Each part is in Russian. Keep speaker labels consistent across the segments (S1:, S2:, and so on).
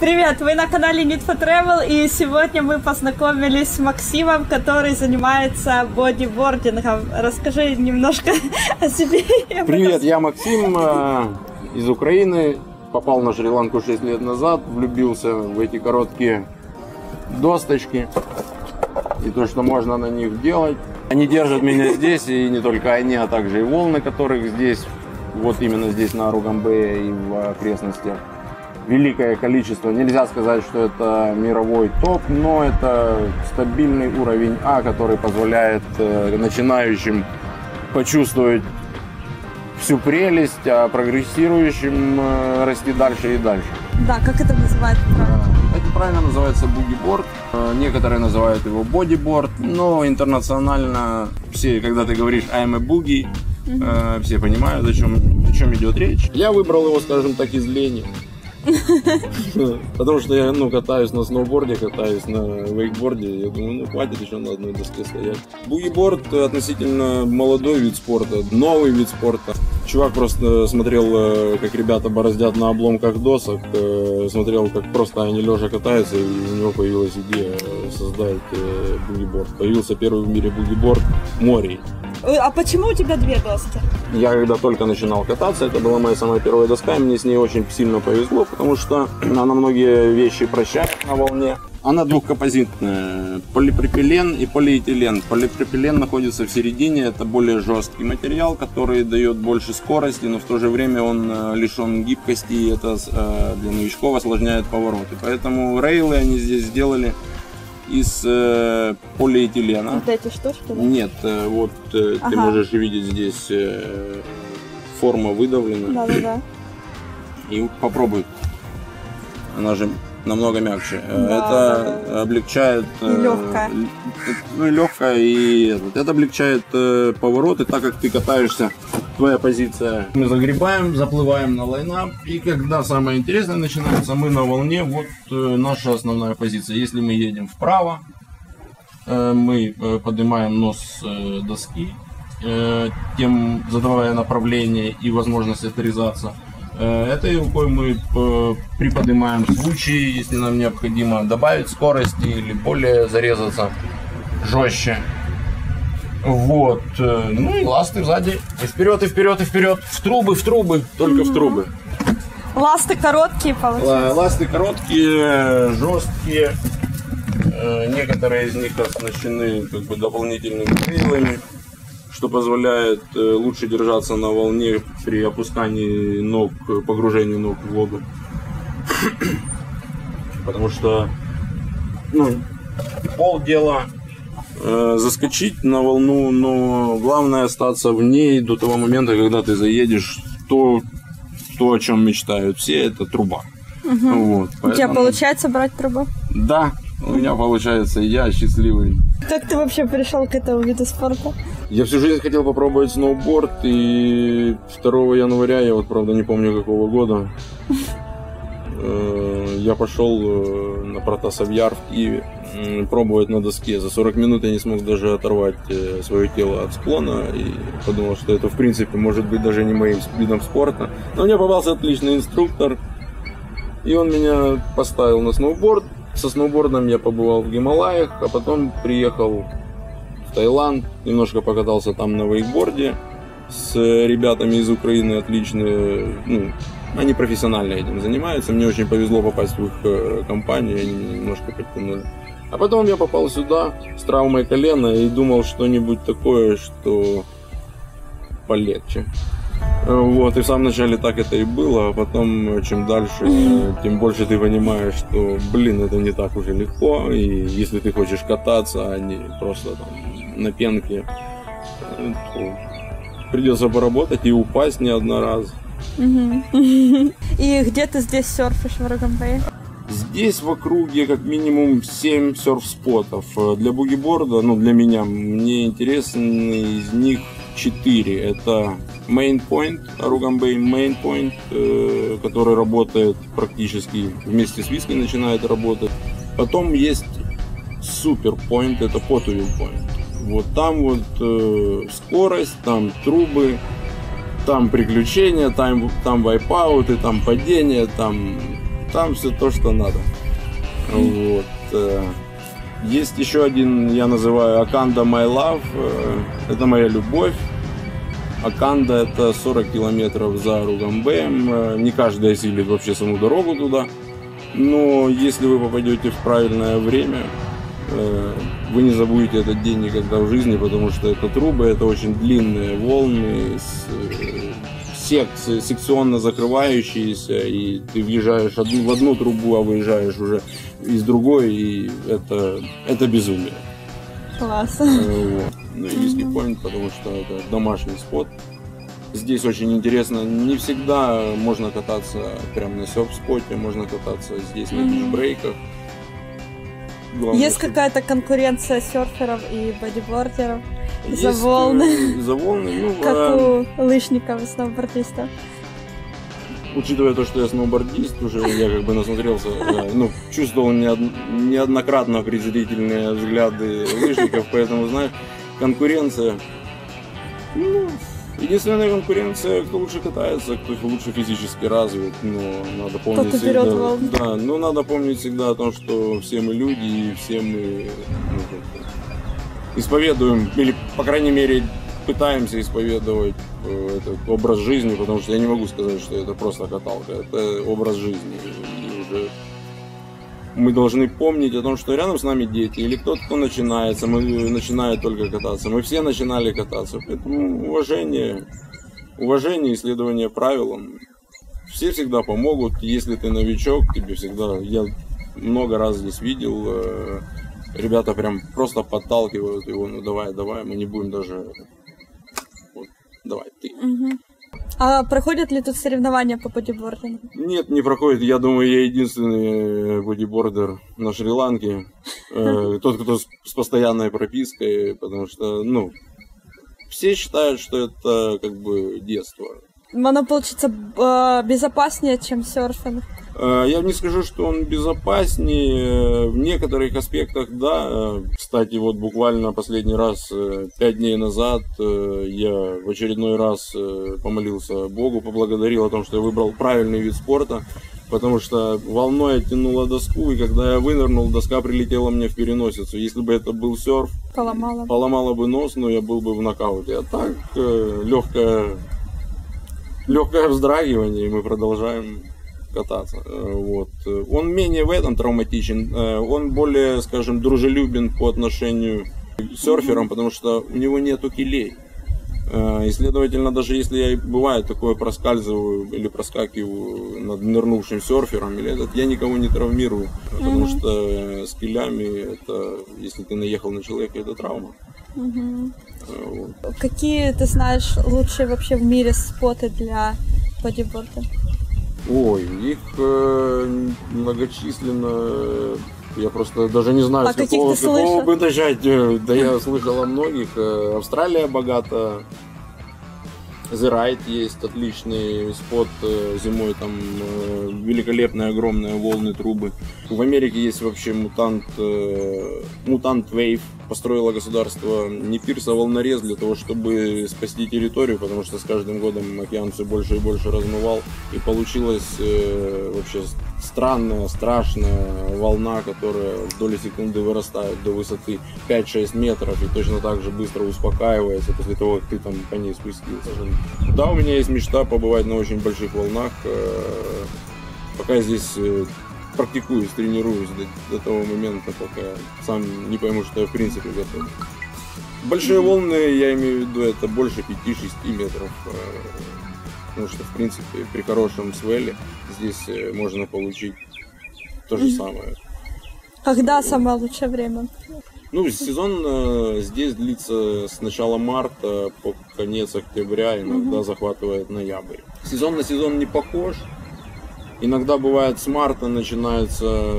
S1: Привет, вы на канале Need for Travel, и сегодня мы познакомились с Максимом, который занимается бодибордингом. Расскажи немножко о себе.
S2: Привет, я Максим из Украины, попал на Шри-Ланку 6 лет назад, влюбился в эти короткие досточки и то, что можно на них делать. Они держат меня здесь, и не только они, а также и волны, которых здесь, вот именно здесь на Аругамбее и в окрестностях, великое количество. Нельзя сказать, что это мировой топ, но это стабильный уровень А, который позволяет начинающим почувствовать всю прелесть, а прогрессирующим расти дальше и дальше.
S1: Да, как это называется правильно?
S2: Это правильно называется бугиборд. Некоторые называют его бодиборд, но интернационально все, когда ты говоришь I'm a boogie, все понимают, о чем идет речь. Я выбрал его, скажем так, из лени. Потому что я катаюсь на сноуборде, катаюсь на вейкборде. Я думаю, хватит еще на одной доске стоять. Бугиборд относительно молодой вид спорта, новый вид спорта. Чувак просто смотрел, как ребята бороздят на обломках досок, смотрел, как просто они лежа катаются, и у него появилась идея создать бугиборд. Появился первый в мире бугиборд Мори.
S1: А почему у тебя две доски?
S2: Я когда только начинал кататься, это была моя самая первая доска, и мне с ней очень сильно повезло, потому что она многие вещи прощает на волне. Она двухкомпозитная, полипропилен и полиэтилен. Полипропилен находится в середине, это более жесткий материал, который дает больше скорости, но в то же время он лишен гибкости, и это для новичков осложняет повороты. Поэтому рейлы они здесь сделали из полиэтилена.
S1: Вот эти штучки? Да?
S2: Нет, вот ты можешь видеть здесь форма выдавлена.
S1: Да.
S2: И попробуй. Она же намного мягче. Это облегчает.
S1: Легкая.
S2: Легкая, и это облегчает повороты, так как ты катаешься. Твоя позиция. Мы загребаем, заплываем на лайнап, и когда самое интересное начинается, мы на волне, вот наша основная позиция. Если мы едем вправо, мы поднимаем нос доски, тем задавая направление и возможность отрезаться. Этой рукой мы приподнимаем в случае, если нам необходимо добавить скорости или более зарезаться жестче. Вот, ну и ласты сзади, и вперед, и вперед, и вперед, в трубы, только в трубы.
S1: Ласты короткие, получается?
S2: Ласты короткие, жесткие, некоторые из них оснащены дополнительными крыльями, что позволяет лучше держаться на волне при опускании ног, погружении ног в воду. Потому что, полдела заскочить на волну, но главное остаться в ней до того момента, когда ты заедешь то, о чем мечтают все, это труба. Вот, поэтому...
S1: У тебя получается брать трубу?
S2: Да, у меня получается, я счастливый.
S1: Как ты вообще пришел к этому виду спорта?
S2: Я всю жизнь хотел попробовать сноуборд, и 2 января, я правда не помню какого года, я пошел на Протасов-Яр в Киеве пробовать на доске. За 40 минут я не смог даже оторвать свое тело от склона и подумал, что это в принципе может быть даже не моим видом спорта. Но мне попался отличный инструктор, и он меня поставил на сноуборд. Со сноубордом я побывал в Гималаях, а потом приехал в Таиланд, немножко покатался там на вейкборде с ребятами из Украины, отличные, они профессионально этим занимаются. Мне очень повезло попасть в их компанию, они меня немножко подтянули. А потом я попал сюда с травмой колена и думал что-нибудь такое, что полегче. Вот, и в самом начале так это и было, а потом, чем дальше, тем больше ты понимаешь, что, это не так уже легко, и если ты хочешь кататься, а не просто там на пенке, то придется поработать и упасть не один раз.
S1: И где ты здесь серфишь в Аругамбее?
S2: Здесь в округе как минимум 7 серф-спотов. Для бугиборда, для меня, мне интересны из них 4. Это Main Point, Аругамбей Main Point, который работает практически вместе с Виски, начинает работать. Потом есть Super Point, это Potuville Point. Вот там скорость, там трубы, там приключения, там вайпауты, там падения, там там все то, что надо. Вот. Есть еще один, я называю Аканда My Love. Это моя любовь. Аканда — это 40 километров за Ругамбеем. Не каждый осилит вообще саму дорогу туда. Но если вы попадете в правильное время, вы не забудете этот день никогда в жизни, потому что это трубы, это очень длинные волны, секционно закрывающиеся, и ты въезжаешь в одну трубу, а выезжаешь уже из другой, и это безумие.
S1: Класс.
S2: Вот. Ну и Виски Пойнт, потому что это домашний спот. Здесь очень интересно, не всегда можно кататься прямо на серф-споте, можно кататься здесь на бич-брейках. Главное,
S1: есть какая-то конкуренция серферов и бодибордеров за волны?
S2: За волны, ну,
S1: как у лыжников и сноубордистов.
S2: Учитывая то, что я сноубордист, уже я как бы насмотрелся, ну, чувствовал неоднократно презрительные взгляды лыжников, поэтому, знаешь, конкуренция, ну, единственная конкуренция, кто лучше катается, кто лучше физически развит, но надо помнить всегда, надо помнить всегда о том, что все мы люди и все мы исповедуем, или, по крайней мере, пытаемся исповедовать этот образ жизни, потому что я не могу сказать, что это просто каталка, это образ жизни. И уже мы должны помнить о том, что рядом с нами дети, или кто-то, кто начинает только кататься. Мы все начинали кататься, поэтому уважение и следование правилам. Все всегда помогут, если ты новичок, тебе всегда, я много раз здесь видел, ребята прям просто подталкивают его, ну давай, мы не будем даже, вот, давай ты.
S1: А проходят ли тут соревнования по бодибордингу?
S2: Нет, не проходит. Я думаю, я единственный бодибордер на Шри-Ланке. Тот, кто с постоянной пропиской, потому что, ну, все считают, что это как бы детство.
S1: Оно получится безопаснее, чем серфинг?
S2: Я не скажу, что он безопаснее. В некоторых аспектах, да. Кстати, вот буквально последний раз, 5 дней назад, я в очередной раз помолился Богу, поблагодарил о том, что я выбрал правильный вид спорта, потому что волной оттянула доску, и когда я вынырнул, доска прилетела мне в переносицу. Если бы это был серф, поломала бы нос, но я был бы в нокауте. А так, легкое вздрагивание, и мы продолжаем кататься. Вот. Он менее в этом травматичен, он более, скажем, дружелюбен по отношению к серферам, потому что у него нету килей. И, следовательно, даже если я, бывает такое, проскальзываю или проскакиваю над нырнувшим серфером, или этот, я никого не травмирую, потому что с килями, это, если ты наехал на человека, это травма. Вот.
S1: Какие, ты знаешь, лучшие вообще в мире споты для бодиборда?
S2: Ой, их многочисленно, я просто даже не знаю, с какого бы начать. Да я слышал о многих. Австралия богата. The Ride есть отличный спот зимой, там великолепные огромные волны, трубы. В Америке есть вообще Mutant Wave. Построило государство не пирс, а волнорез для того, чтобы спасти территорию, потому что с каждым годом океан все больше и больше размывал. И получилась вообще странная, страшная волна, которая в доли секунды вырастает до высоты 5-6 метров и точно так же быстро успокаивается после того, как ты там по ней спустился. Да, у меня есть мечта побывать на очень больших волнах. Пока я здесь практикуюсь, тренируюсь до того момента, пока сам не пойму, что я в принципе готов. Большие волны, я имею в виду, это больше 5-6 метров. Потому что, в принципе, при хорошем свеле здесь можно получить то же самое.
S1: Когда самое лучшее время?
S2: Ну, сезон здесь длится с начала марта по конец октября, иногда захватывает ноябрь. Сезон на сезон не похож. Иногда бывает с марта начинается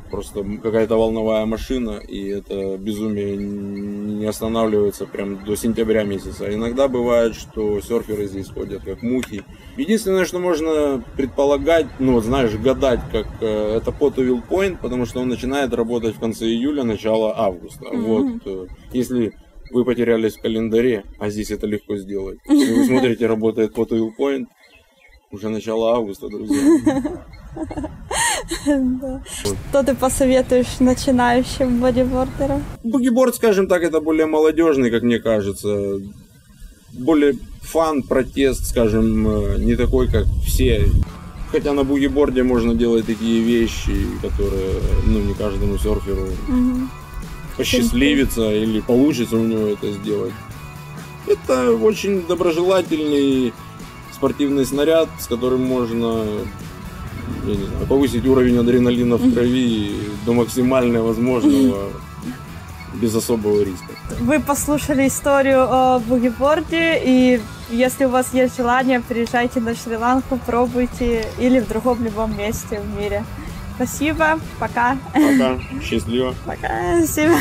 S2: просто какая-то волновая машина, и это безумие не останавливается прям до сентября месяца. Иногда бывает, что серферы здесь ходят как мухи. Единственное, что можно предполагать, знаешь, гадать, как это Potterville Point, потому что он начинает работать в конце июля, начало августа. Вот, если вы потерялись в календаре, а здесь это легко сделать. Если вы смотрите, работает Potterville Point, Уже начало августа, друзья.
S1: Что ты посоветуешь начинающим бодибордерам?
S2: Бугиборд, скажем так, это более молодежный, как мне кажется. Более фан, протест, скажем, не такой, как все. Хотя на бугиборде можно делать такие вещи, которые, не каждому серферу посчастливится или получится у него это сделать. Это очень доброжелательный спортивный снаряд, с которым можно повысить уровень адреналина в крови до максимально возможного, без особого риска.
S1: Вы послушали историю о бугиборде, и если у вас есть желание, приезжайте на Шри-Ланку, пробуйте, или в другом любом месте в мире. Спасибо, пока.
S2: Пока, счастливо.
S1: Пока, спасибо.